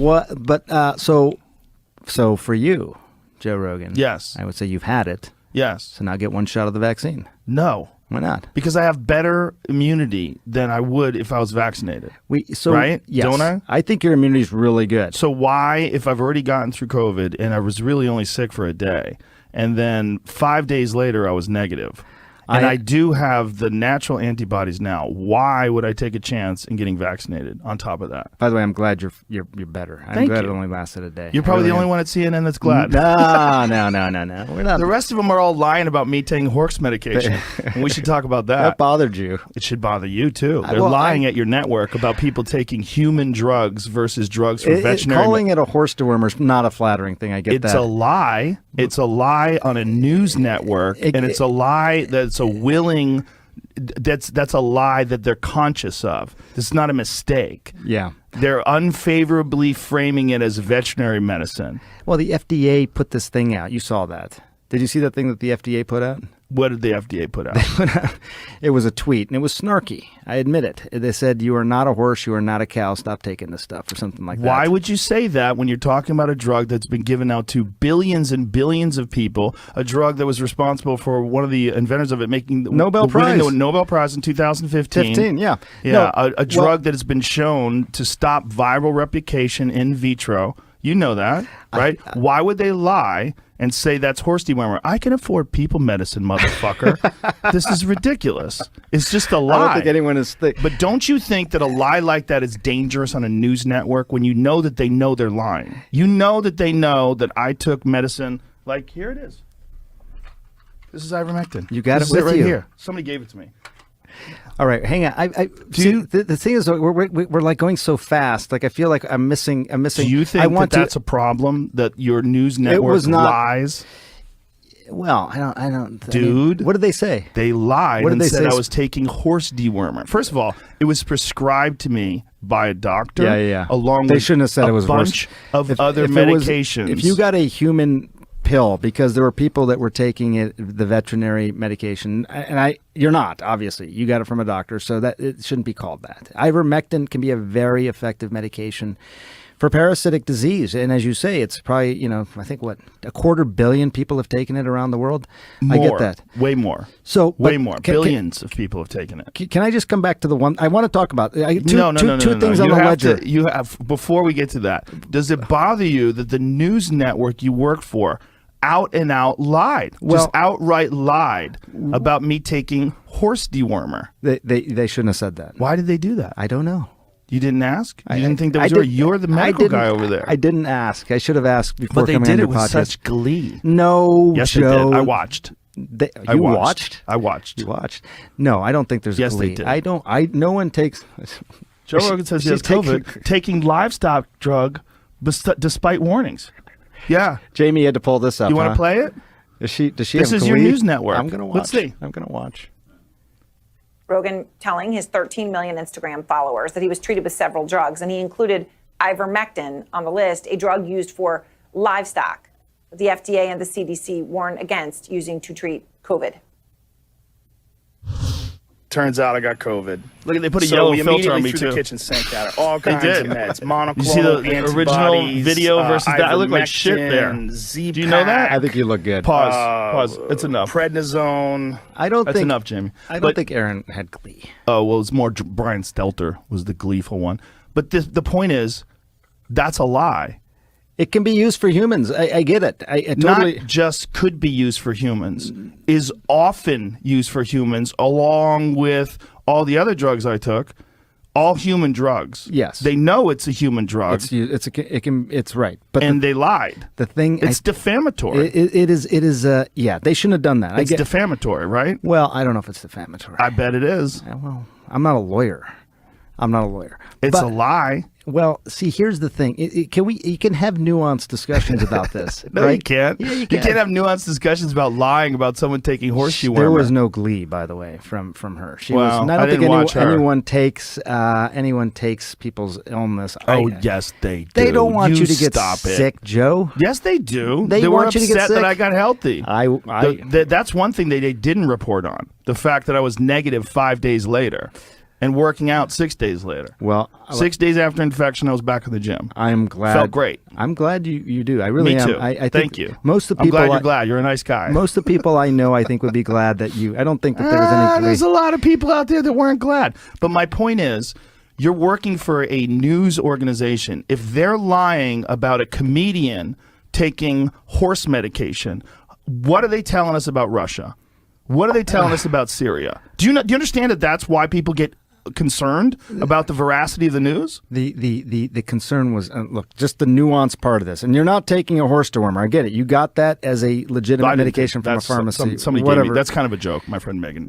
What? But so for you, Joe Rogan. Yes. I would say you've had it. Yes. So now get one shot of the vaccine. No. Why not? Because I have better immunity than I would if I was vaccinated. Right? Yes. Don't I? I think your immunity is really good. So why, if I've already gotten through COVID and I was really only sick for a day, and then 5 days later I was negative, and I do have the natural antibodies now, why would I take a chance in getting vaccinated on top of that? By the way, I'm glad you're better. I'm glad it only lasted a day. You're probably the only one at CNN that's glad. No. We're not. The rest of them are all lying about me taking horse medication. And we should talk about that. That bothered you. It should bother you too. They're lying at your network about people taking human drugs versus drugs for veterinary. Calling it a horse dewormer is not a flattering thing. I get that. It's a lie. It's a lie on a news network, and it's a lie that's a willing. That's a lie that they're conscious of. It's not a mistake. Yeah. They're unfavorably framing it as veterinary medicine. Well, the FDA put this thing out. You saw that. Did you see that thing that the FDA put out? What did the FDA put out? It was a tweet, and it was snarky. I admit it. They said, "You are not a horse. You are not a cow. Stop taking this stuff," or something like that. Why would you say that when you're talking about a drug that's been given out to billions and billions of people, a drug that was responsible for one of the inventors of it making the Nobel Prize in 2015? Yeah. Yeah, a drug that has been shown to stop viral replication in vitro. You know that, right? Why would they lie and say that's horse dewormer? I can afford people medicine, motherfucker. This is ridiculous. It's just a lie. I don't think anyone is. But don't you think that a lie like that is dangerous on a news network when you know that they know they're lying? You know that they know that I took medicine. Like, here it is. This is ivermectin. You got this it with right you. Here. Somebody gave it to me. All right, hang on. The thing is, we're like going so fast. Like I feel like I'm missing. Do you think that's a problem that your news network lies? Well, I don't. Dude, I mean, what did they say? They lied and said I was taking horse dewormer. First of all, it was prescribed to me by a doctor. Yeah. Along they with shouldn't have said it was a bunch of other medications. If you got a human pill, because there were people that were taking it, the veterinary medication, and you're not, obviously. You got it from a doctor, so that it shouldn't be called that. Ivermectin can be a very effective medication for parasitic disease, and as you say, it's probably, I think a 250 million people have taken it around the world. More, I get that. Way more. So way more. Billions of people have taken it. Can I just come back to the one I want to talk about? Two things on the ledger. You have, before we get to that, does it bother you that the news network you work for out and out lied, just outright lied about me taking horse dewormer? They shouldn't have said that. Why did they do that? I don't know. You didn't ask? You didn't think that was you're the medical guy over there. I didn't ask. I should have asked before coming on your podcast. But they did it with such glee. No, yes, Joe. They did. I watched. You watched? I watched. You watched? No, I don't think there's yes, glee. They did. No one takes. Joe Rogan says he has COVID, taking livestock drug despite warnings. Yeah. Jamie had to pull this up. You want to play it? Does she This is your news network. I'm going to watch. Let's see. I'm going to watch. Rogan telling his 13 million Instagram followers that he was treated with several drugs, and he included ivermectin on the list, a drug used for livestock. The FDA and the CDC warn against using to treat COVID. Turns out I got COVID. Look, they put a yellow filter on me too. The kitchen sink at it. All kinds of meds. Monoclonal, you see the original video versus that? I look like shit there. Z-Pack, do you know that? I think you look good. Pause. It's enough. Prednisone. That's enough, Jamie. I don't think Aaron had glee. Oh, well, it's more Brian Stelter was the gleeful one. But the point is, that's a lie. It can be used for humans. I get it. I totally. Not just could be used for humans, is often used for humans, along with all the other drugs I took. All human drugs. Yes, they know it's a human drug. It's right, but they lied. The thing, it's defamatory. It is. Yeah, they shouldn't have done that. It's defamatory, right? Well, I don't know if it's defamatory. I bet it is. Well, I'm not a lawyer. It's a lie. Well, see, here's the thing. You can have nuanced discussions about this. No, right? you can't. Yeah, you can't have nuanced discussions about lying about someone taking horse dewormer. There was no glee, by the way, from her. She wow, was. I don't think anyone takes people's illness. Yes, they do. They don't want you to get sick, Joe. Yes, they do. They were want you to get upset sick. that I got healthy. That's one thing they didn't report on. The fact that I was negative 5 days later. and working out 6 days later. Well, 6 days after infection, I was back in the gym. I'm glad. Felt great. I'm glad you do. I really Me am. too. I think Thank you. Most of the I'm people glad you're glad. You're a nice guy. Most of the people I know, I think, would be glad that you. I don't think that there was any. There's a lot of people out there that weren't glad. But my point is, you're working for a news organization. If they're lying about a comedian taking horse medication, what are they telling us about Russia? What are they telling us about Syria? Do you understand that that's why people get concerned about the veracity of the news? The concern was look, just the nuanced part of this, and you're not taking a horse dewormer. I get it. You got that as a legitimate medication from a pharmacy. Somebody gave me. That's kind of a joke. My friend Megan